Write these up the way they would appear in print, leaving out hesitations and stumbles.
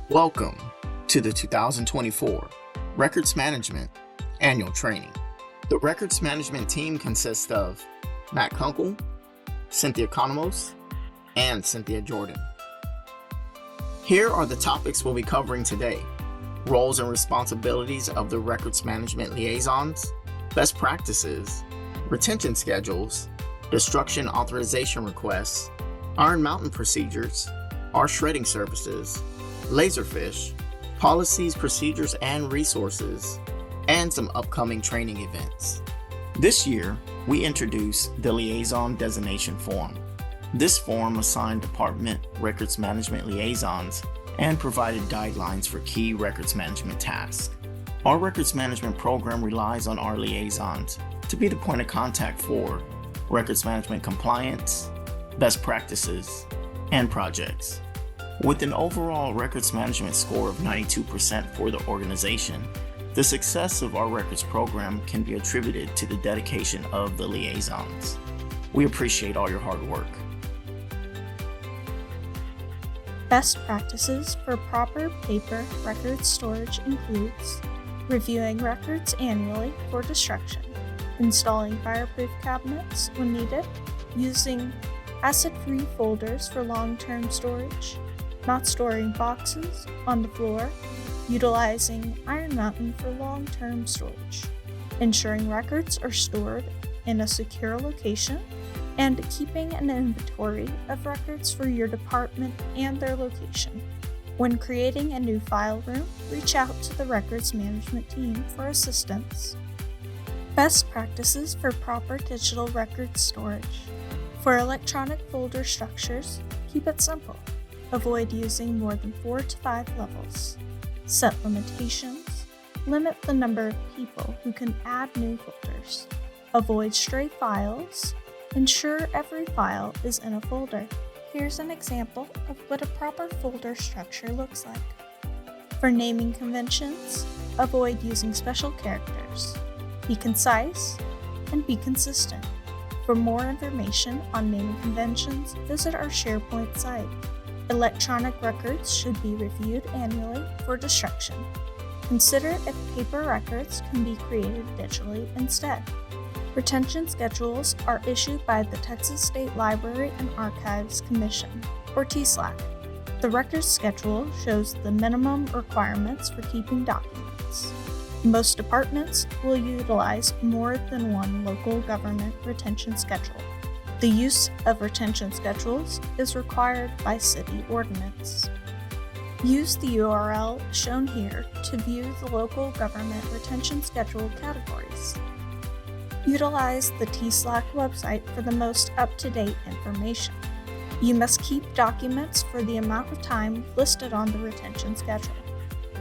Welcome to the 2024 Records Management Annual Training. The Records Management team consists of Matt Kunkel, Cynthia Economos, and Cynthia Jordan. Here are the topics we'll be covering today: roles and responsibilities of the Records Management Liaisons, best practices, retention schedules, destruction authorization requests, Iron Mountain procedures, our shredding services, Laserfish, policies, procedures, and resources, and some upcoming training events. This year, we introduced the Liaison Designation Form. This form assigned department records management liaisons and provided guidelines for key records management tasks. Our records management program relies on our liaisons to be the point of contact for records management compliance, best practices, and projects. With an overall records management score of 92% for the organization, the success of our records program can be attributed to the dedication of the liaisons. We appreciate all your hard work. Best practices for proper paper record storage includes reviewing records annually for destruction, installing fireproof cabinets when needed, using acid-free folders for long-term storage, not storing boxes on the floor, utilizing Iron Mountain for long-term storage, ensuring records are stored in a secure location, and keeping an inventory of records for your department and their location. When creating a new file room, reach out to the records management team for assistance. Best practices for proper digital record storage. For electronic folder structures, keep it simple. Avoid using more than 4 to 5 levels. Set limitations. Limit the number of people who can add new folders. Avoid stray files. Ensure every file is in a folder. Here's an example of what a proper folder structure looks like. For naming conventions, avoid using special characters. Be concise and be consistent. For more information on naming conventions, visit our SharePoint site. Electronic records should be reviewed annually for destruction. Consider if paper records can be created digitally instead. Retention schedules are issued by the Texas State Library and Archives Commission, or TSLAC. The records schedule shows the minimum requirements for keeping documents. Most departments will utilize more than one local government retention schedule. The use of retention schedules is required by city ordinance. Use the URL shown here to view the local government retention schedule categories. Utilize the TSLAC website for the most up-to-date information. You must keep documents for the amount of time listed on the retention schedule.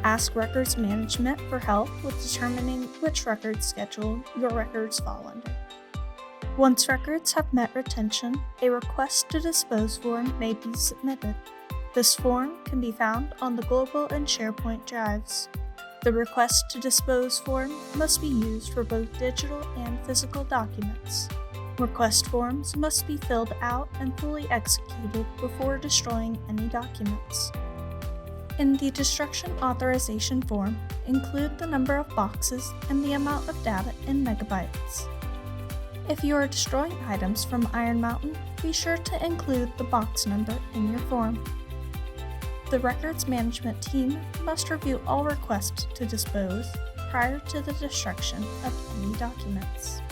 Ask records management for help with determining which record schedule your records fall under. Once records have met retention, a request to dispose form may be submitted. This form can be found on the Global and SharePoint drives. The request to dispose form must be used for both digital and physical documents. Request forms must be filled out and fully executed before destroying any documents. In the destruction authorization form, include the number of boxes and the amount of data in megabytes. If you are destroying items from Iron Mountain, be sure to include the box number in your form. The records management team must review all requests to dispose prior to the destruction of any documents.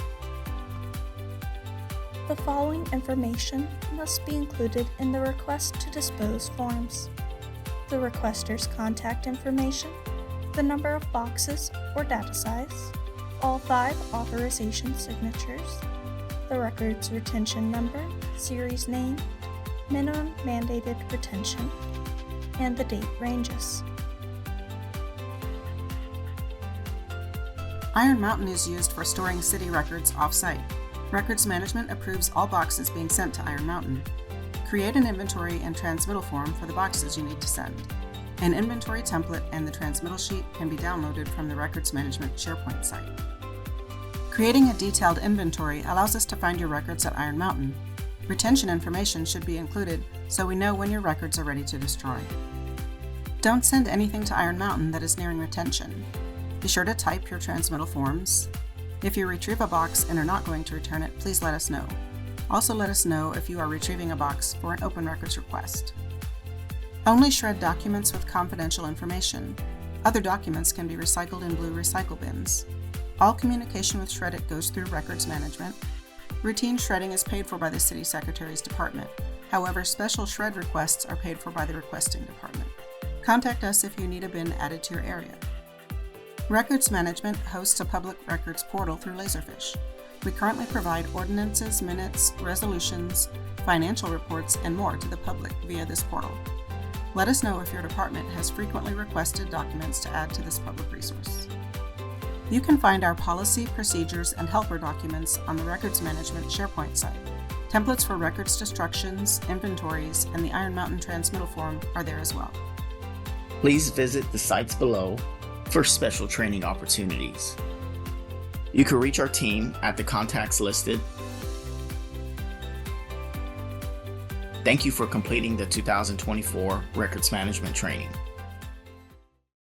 The following information must be included in the request to dispose forms: the requester's contact information, the number of boxes or data size, all 5 authorization signatures, the record's retention number, series name, minimum mandated retention, and the date ranges. Iron Mountain is used for storing city records off-site. Records Management approves all boxes being sent to Iron Mountain. Create an inventory and transmittal form for the boxes you need to send. An inventory template and the transmittal sheet can be downloaded from the Records Management SharePoint site. Creating a detailed inventory allows us to find your records at Iron Mountain. Retention information should be included so we know when your records are ready to destroy. Don't send anything to Iron Mountain that is nearing retention. Be sure to type your transmittal forms. If you retrieve a box and are not going to return it, please let us know. Also let us know if you are retrieving a box for an open records request. Only shred documents with confidential information. Other documents can be recycled in blue recycle bins. All communication with Shred-it goes through records management. Routine shredding is paid for by the City Secretary's department. However, special shred requests are paid for by the requesting department. Contact us if you need a bin added to your area. Records Management hosts a public records portal through Laserfish. We currently provide ordinances, minutes, resolutions, financial reports, and more to the public via this portal. Let us know if your department has frequently requested documents to add to this public resource. You can find our policy, procedures, and helper documents on the Records Management SharePoint site. Templates for records destructions, inventories, and the Iron Mountain transmittal form are there as well. Please visit the sites below for special training opportunities. You can reach our team at the contacts listed. Thank you for completing the 2024 Records Management Training.